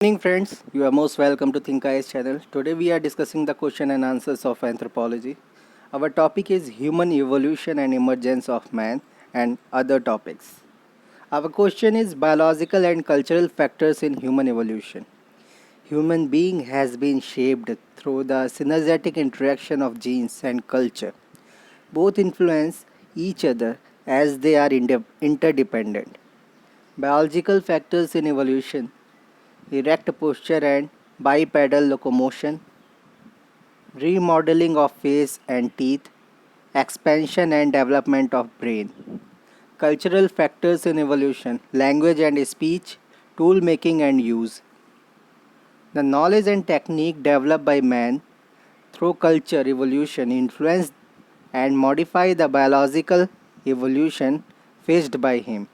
Morning friends, you are most welcome to Think IS channel. Today we are discussing the question and answers of anthropology. Our topic is human evolution and emergence of man and other topics. Our question is biological and cultural factors in human evolution. Human being has been shaped through the synergetic interaction of genes and culture. Both influence each other as they are interdependent. Biological factors in evolution: erect posture and bipedal locomotion, remodeling of face and teeth, expansion and development of brain. Cultural factors in evolution: language and speech, tool making and use. The knowledge and technique developed by man through culture evolution influence and modify the biological evolution faced by him.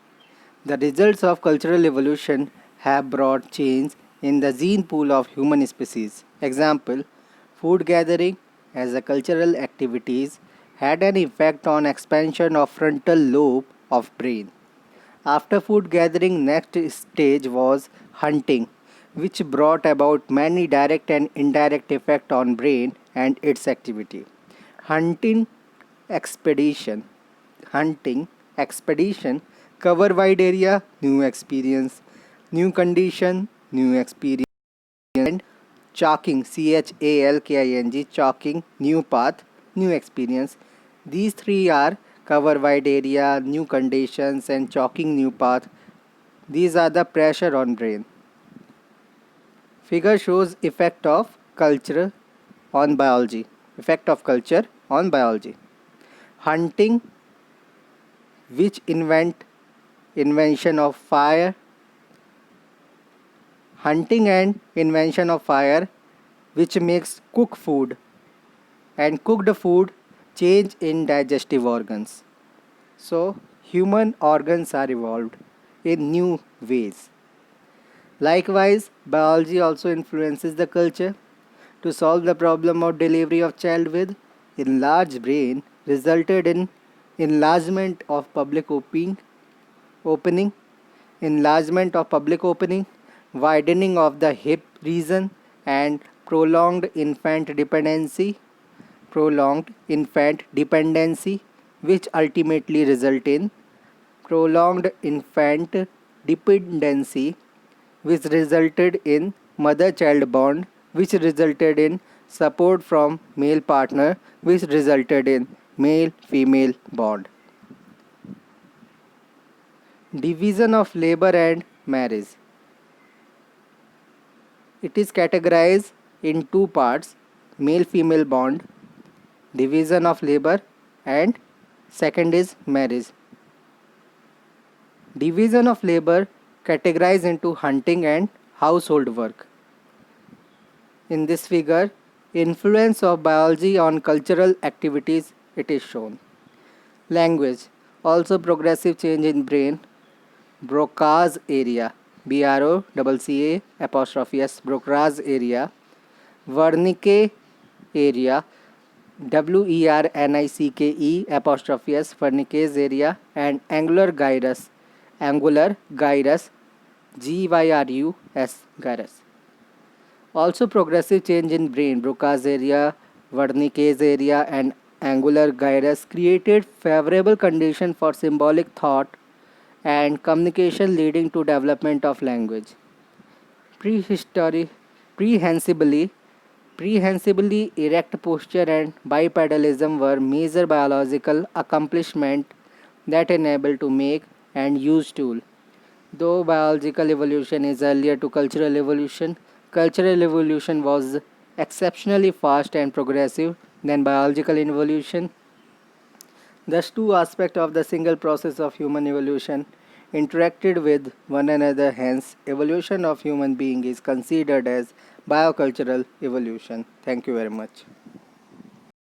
The results of cultural evolution have brought change in the gene pool of human species. Example: food gathering as a cultural activities had an effect on expansion of frontal lobe of brain. After food gathering, next stage was hunting, which brought about many direct and indirect effect on brain and its activity. Hunting expedition Hunting expedition cover wide area, new experience, new condition, new experience, and chalking, chalking, new path, new experience. These three are cover wide area, new conditions, and chalking new path. These are the pressure on brain. Figure shows effect of culture on biology. Effect of culture on biology. Hunting, which invention of fire. Hunting and invention of fire, which makes cook food, and cooked food change in digestive organs. So human organs are evolved in new ways. Likewise, biology also influences the culture. To solve the problem of delivery of child with enlarged brain resulted in enlargement of opening, enlargement of public opening, widening of the hip region, and prolonged infant dependency, which ultimately result in prolonged infant dependency, which resulted in mother-child bond, which resulted in support from male partner, which resulted in male-female bond. Division of labor and marriage. It is categorized in two parts: male-female bond, division of labor, and second is marriage. Division of labor categorized into hunting and household work. In this figure, influence of biology on cultural activities it is shown. Language, also progressive change in brain. Broca's area, BROCCA', Broca's area. Wernicke area, WERNICKE', Wernicke's area, and angular gyrus, gyrus. Also progressive change in brain. Broca's area, Wernicke's area, and angular gyrus created favorable condition for symbolic thought and communication, leading to development of language. Prehistory, prehensibly, Prehensibly erect posture and bipedalism were major biological accomplishment that enable to make and use tool. Though biological evolution is earlier to cultural evolution was exceptionally fast and progressive than biological evolution. Thus, two aspects of the single process of human evolution interacted with one another. Hence, evolution of human being is considered as biocultural evolution. Thank you very much.